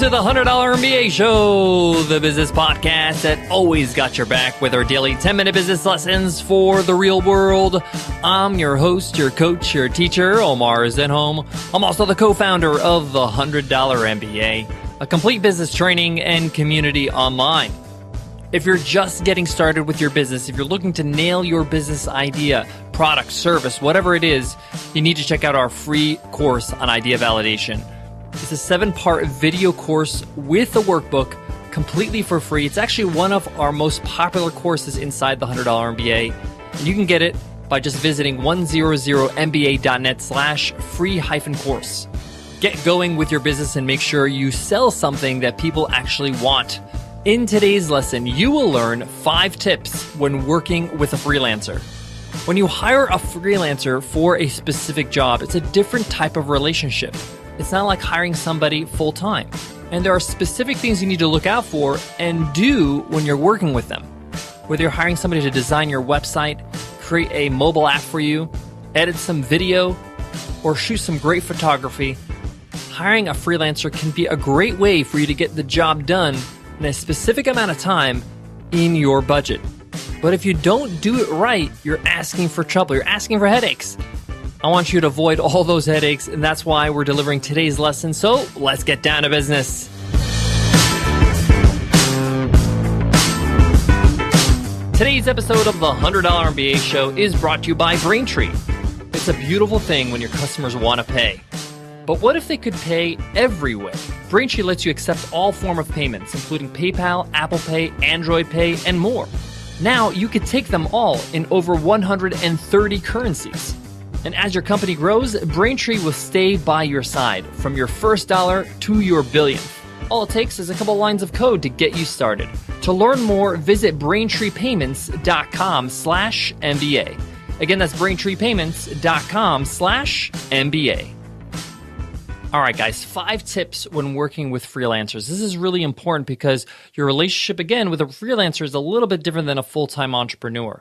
to the $100 MBA Show, the business podcast that always got your back with our daily 10-minute business lessons for the real world. I'm your host, your coach, your teacher, Omar Zenhom. I'm also the co-founder of the $100 MBA, a complete business training and community online. If you're just getting started with your business, if you're looking to nail your business idea, product, service, whatever it is, you need to check out our free course on idea validation. It's a 7-part video course with a workbook completely for free. It's actually one of our most popular courses inside the $100 MBA. And you can get it by just visiting 100mba.net/free-course. Get going with your business and make sure you sell something that people actually want. In today's lesson, you will learn 5 tips when working with a freelancer. When you hire a freelancer for a specific job, it's a different type of relationship. It's not like hiring somebody full-time. And there are specific things you need to look out for and do when you're working with them. Whether you're hiring somebody to design your website, create a mobile app for you, edit some video, or shoot some great photography, hiring a freelancer can be a great way for you to get the job done in a specific amount of time in your budget. But if you don't do it right, you're asking for trouble. You're asking for headaches. I want you to avoid all those headaches, and that's why we're delivering today's lesson. So let's get down to business. Today's episode of the $100 MBA Show is brought to you by Braintree. It's a beautiful thing when your customers want to pay. But what if they could pay every way? Braintree lets you accept all form of payments, including PayPal, Apple Pay, Android Pay, and more. Now you could take them all in over 130 currencies. And as your company grows, Braintree will stay by your side from your first dollar to your billionth. All it takes is a couple lines of code to get you started. To learn more, visit BraintreePayments.com/MBA. Again, that's BraintreePayments.com/MBA. All right, guys, 5 tips when working with freelancers. This is really important because your relationship, again, with a freelancer is a little bit different than a full-time entrepreneur.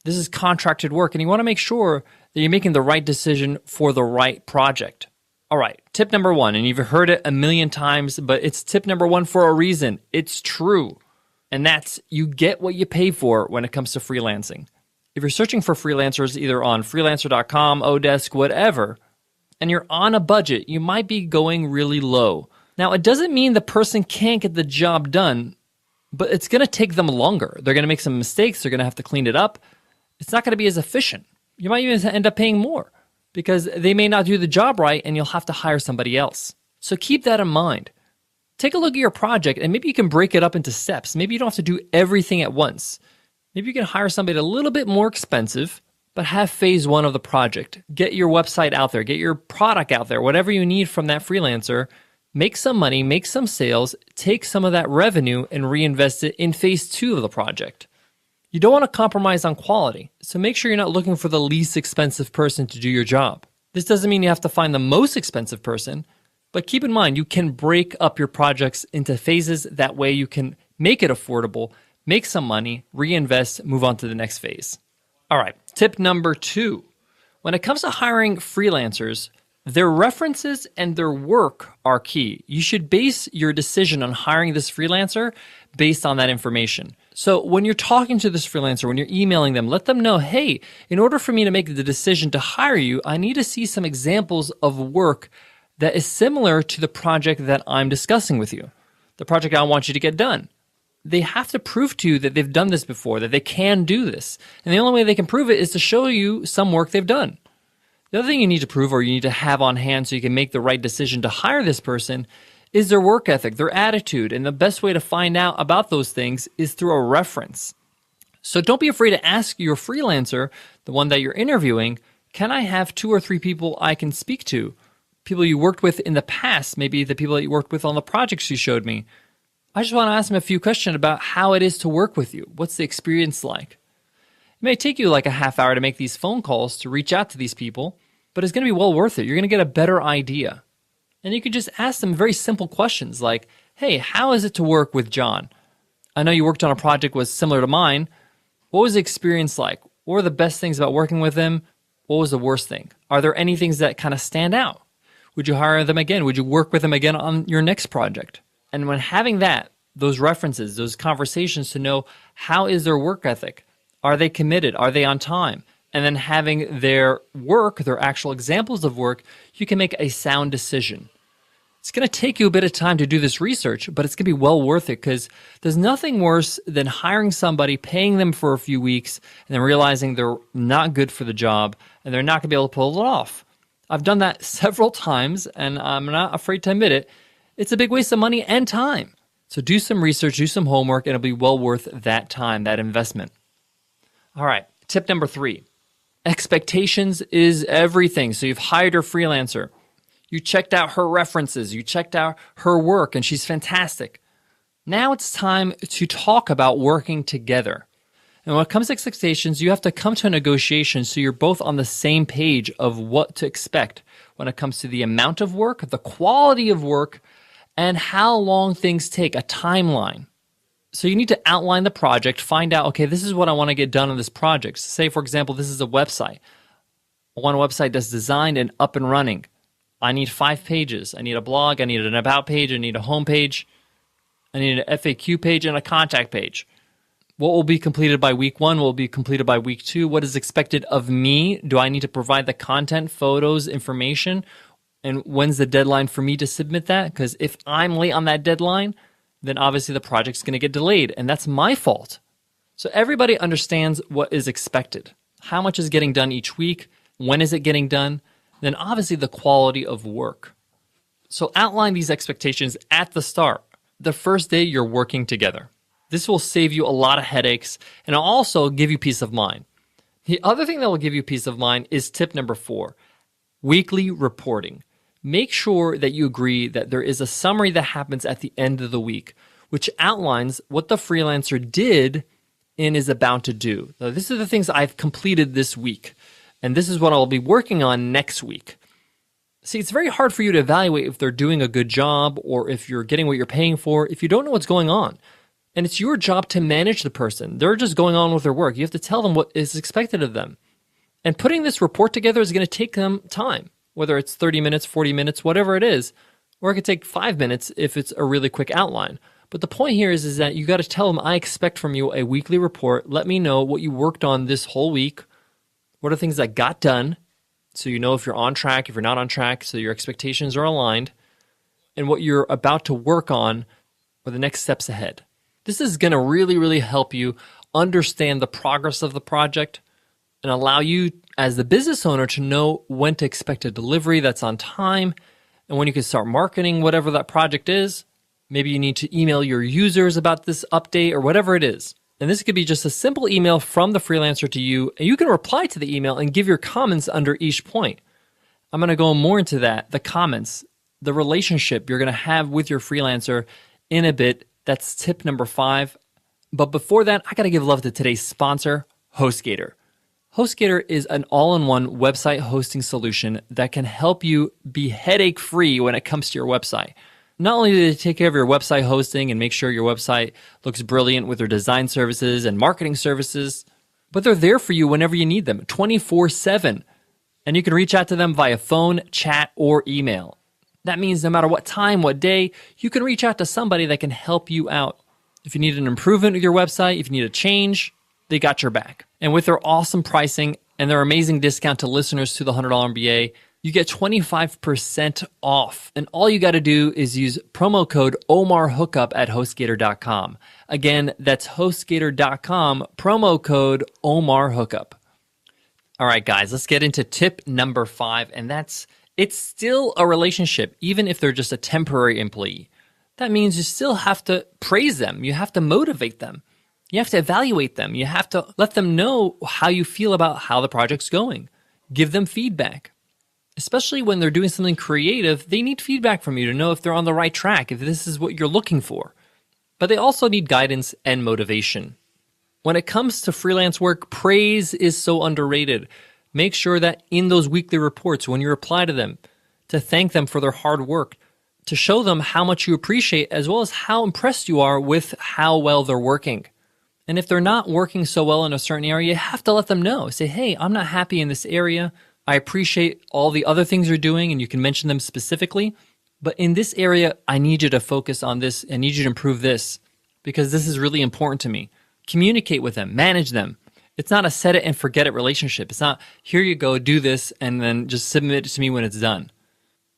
This is contracted work, and you want to make sure that you're making the right decision for the right project. All right, tip number 1, and you've heard it a million times, but it's tip number 1 for a reason. It's true, and that's you get what you pay for when it comes to freelancing. If you're searching for freelancers either on freelancer.com, Odesk, whatever, and you're on a budget, you might be going really low. Now, it doesn't mean the person can't get the job done, but it's going to take them longer. They're going to make some mistakes. They're going to have to clean it up. It's not going to be as efficient. You might even end up paying more because they may not do the job right and you'll have to hire somebody else. So keep that in mind. Take a look at your project and maybe you can break it up into steps. Maybe you don't have to do everything at once. Maybe you can hire somebody a little bit more expensive, but have phase 1 of the project. Get your website out there, get your product out there, whatever you need from that freelancer. Make some money, make some sales, take some of that revenue and reinvest it in phase 2 of the project. You don't want to compromise on quality, so make sure you're not looking for the least expensive person to do your job. This doesn't mean you have to find the most expensive person, but keep in mind you can break up your projects into phases. That way you can make it affordable, make some money, reinvest, move on to the next phase. All right, tip number 2. When it comes to hiring freelancers, their references and their work are key. You should base your decision on hiring this freelancer based on that information. So when you're talking to this freelancer, when you're emailing them, let them know, hey, in order for me to make the decision to hire you, I need to see some examples of work that is similar to the project that I'm discussing with you, the project I want you to get done. They have to prove to you that they've done this before, that they can do this. And the only way they can prove it is to show you some work they've done. The other thing you need to prove or you need to have on hand so you can make the right decision to hire this person is their work ethic, their attitude. And the best way to find out about those things is through a reference. So don't be afraid to ask your freelancer, the one that you're interviewing, can I have 2 or 3 people I can speak to? People you worked with in the past, maybe the people that you worked with on the projects you showed me. I just want to ask them a few questions about how it is to work with you. What's the experience like? It may take you like a half hour to make these phone calls to reach out to these people, but it's going to be well worth it. You're going to get a better idea. And you can just ask them very simple questions like, hey, how is it to work with John? I know you worked on a project was similar to mine. What was the experience like? What were the best things about working with him? What was the worst thing? Are there any things that kind of stand out? Would you hire them again? Would you work with them again on your next project? And when having those references, those conversations to know how is their work ethic? Are they committed? Are they on time? And then having their work, their actual examples of work, you can make a sound decision. It's going to take you a bit of time to do this research, but it's going to be well worth it because there's nothing worse than hiring somebody, paying them for a few weeks, and then realizing they're not good for the job and they're not going to be able to pull it off. I've done that several times, and I'm not afraid to admit it. It's a big waste of money and time. So do some research, do some homework, and it'll be well worth that time, that investment. All right, tip number 3. Expectations is everything. So you've hired a freelancer. You checked out her references. You checked out her work, and she's fantastic. Now it's time to talk about working together. And when it comes to expectations, you have to come to a negotiation so you're both on the same page of what to expect when it comes to the amount of work, the quality of work, and how long things take, a timeline. So you need to outline the project, find out, okay, this is what I want to get done on this project. Say, for example, this is a website. I want a website that's designed and up and running. I need 5 pages. I need a blog. I need an about page. I need a home page. I need an FAQ page and a contact page. What will be completed by week 1? What will be completed by week 2? What is expected of me? Do I need to provide the content, photos, information? And when's the deadline for me to submit that? Because if I'm late on that deadline, then obviously the project's going to get delayed, and that's my fault. So everybody understands what is expected. How much is getting done each week? When is it getting done? Then obviously the quality of work. So outline these expectations at the start, the first day you're working together. This will save you a lot of headaches, and it'll also give you peace of mind. The other thing that will give you peace of mind is tip number 4, weekly reporting. Make sure that you agree that there is a summary that happens at the end of the week, which outlines what the freelancer did and is about to do. Now, these are the things I've completed this week, and this is what I'll be working on next week. See, it's very hard for you to evaluate if they're doing a good job or if you're getting what you're paying for if you don't know what's going on. And it's your job to manage the person. They're just going on with their work. You have to tell them what is expected of them. And putting this report together is going to take them time, whether it's 30 minutes, 40 minutes, whatever it is, or it could take 5 minutes if it's a really quick outline. But the point here is that you got to tell them, I expect from you a weekly report. Let me know what you worked on this whole week. What are things that got done? So you know if you're on track, if you're not on track, so your expectations are aligned, and what you're about to work on or the next steps ahead. This is going to really, really help you understand the progress of the project and allow you as the business owner to know when to expect a delivery that's on time and when you can start marketing whatever that project is. Maybe you need to email your users about this update or whatever it is. And this could be just a simple email from the freelancer to you, and you can reply to the email and give your comments under each point. I'm going to go more into that, the comments, the relationship you're going to have with your freelancer in a bit. That's tip number 5. But before that, I got to give love to today's sponsor, HostGator. HostGator is an all-in-one website hosting solution that can help you be headache-free when it comes to your website. Not only do they take care of your website hosting and make sure your website looks brilliant with their design services and marketing services, but they're there for you whenever you need them, 24/7. And you can reach out to them via phone, chat, or email. That means no matter what time, what day, you can reach out to somebody that can help you out. If you need an improvement with your website, if you need a change, they got your back. And with their awesome pricing and their amazing discount to listeners to the $100 MBA, you get 25% off. And all you got to do is use promo code OmarHookup at HostGator.com. Again, that's HostGator.com, promo code OmarHookup. All right, guys, let's get into tip number 5, and it's still a relationship, even if they're just a temporary employee. That means you still have to praise them. You have to motivate them. You have to evaluate them. You have to let them know how you feel about how the project's going. Give them feedback. Especially when they're doing something creative, they need feedback from you to know if they're on the right track, if this is what you're looking for. But they also need guidance and motivation. When it comes to freelance work, praise is so underrated. Make sure that in those weekly reports, when you reply to them, to thank them for their hard work, to show them how much you appreciate, as well as how impressed you are with how well they're working. And if they're not working so well in a certain area, you have to let them know. Say, hey, I'm not happy in this area. I appreciate all the other things you're doing, and you can mention them specifically, But in this area, I need you to focus on this. I need you to improve this because this is really important to me. Communicate with them, manage them. It's not a set it and forget it relationship. It's not, here you go, do this, and then just submit it to me when it's done.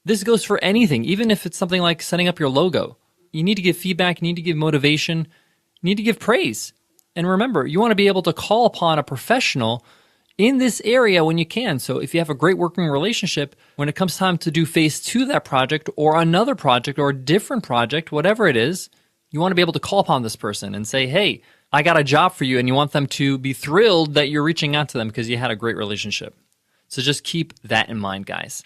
This goes for anything, even if it's something like setting up your logo. You need to give feedback, you need to give motivation, you need to give praise. And remember, you want to be able to call upon a professional in this area when you can. So if you have a great working relationship, when it comes time to do phase 2 of that project or another project or a different project, whatever it is, you want to be able to call upon this person and say, hey, I got a job for you, and you want them to be thrilled that you're reaching out to them because you had a great relationship. So just keep that in mind, guys.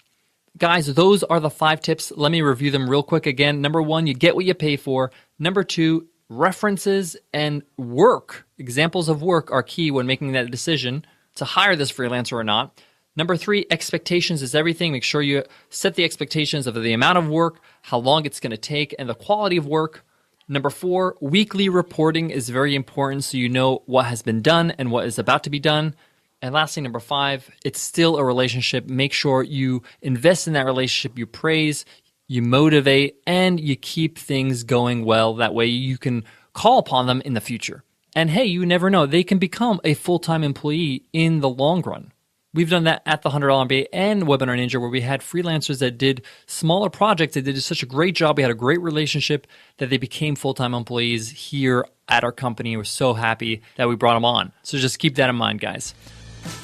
Guys, those are the 5 tips. Let me review them real quick again. Number 1, you get what you pay for. Number 2, references and work, examples of work are key when making that decision to hire this freelancer or not. Number 3, expectations is everything. Make sure you set the expectations of the amount of work, how long it's going to take, and the quality of work. Number 4, weekly reporting is very important so you know what has been done and what is about to be done. And lastly, number 5, it's still a relationship. Make sure you invest in that relationship, you praise, you motivate, and you keep things going well. That way you can call upon them in the future. And hey, you never know, they can become a full-time employee in the long run. We've done that at the $100 MBA and Webinar Ninja, where we had freelancers that did smaller projects. They did such a great job. We had a great relationship that they became full-time employees here at our company. We're so happy that we brought them on. So just keep that in mind, guys.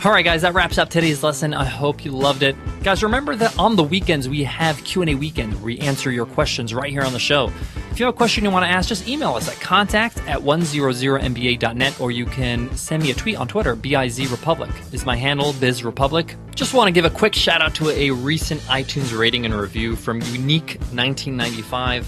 All right, guys, that wraps up today's lesson. I hope you loved it. Guys, remember that on the weekends, we have Q&A weekend where we answer your questions right here on the show. If you have a question you want to ask, just email us at contact@100mba.net, or you can send me a tweet on Twitter. BizRepublic is my handle, BizRepublic. Just want to give a quick shout out to a recent iTunes rating and review from Unique1995.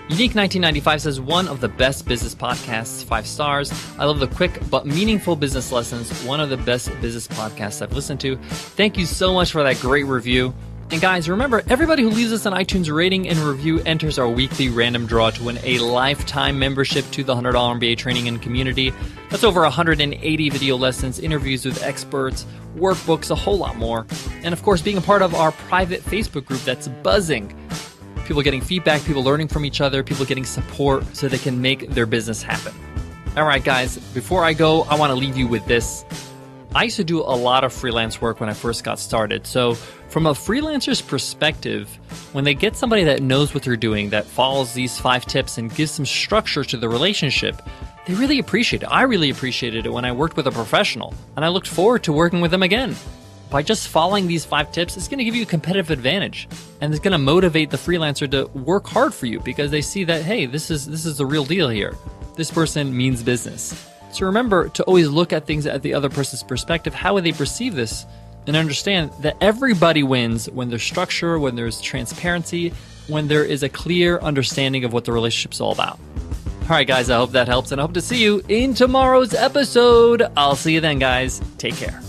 Unique1995 says, one of the best business podcasts, 5 stars. I love the quick but meaningful business lessons. One of the best business podcasts I've listened to. Thank you so much for that great review. And guys, remember, everybody who leaves us an iTunes rating and review enters our weekly random draw to win a lifetime membership to the $100 MBA Training and Community. That's over 180 video lessons, interviews with experts, workbooks, a whole lot more. And of course, being a part of our private Facebook group that's buzzing. People getting feedback, people learning from each other, people getting support so they can make their business happen. All right, guys, before I go, I want to leave you with this. I used to do a lot of freelance work when I first got started. So from a freelancer's perspective, when they get somebody that knows what they're doing, that follows these 5 tips and gives some structure to the relationship, they really appreciate it. I really appreciated it when I worked with a professional, and I looked forward to working with them again. By just following these 5 tips, it's going to give you a competitive advantage, and it's going to motivate the freelancer to work hard for you because they see that, hey, this is the real deal here. This person means business. So remember to always look at things at the other person's perspective. How would they perceive this? And understand that everybody wins when there's structure, when there's transparency, when there is a clear understanding of what the relationship's all about. All right, guys, I hope that helps, and I hope to see you in tomorrow's episode. I'll see you then, guys. Take care.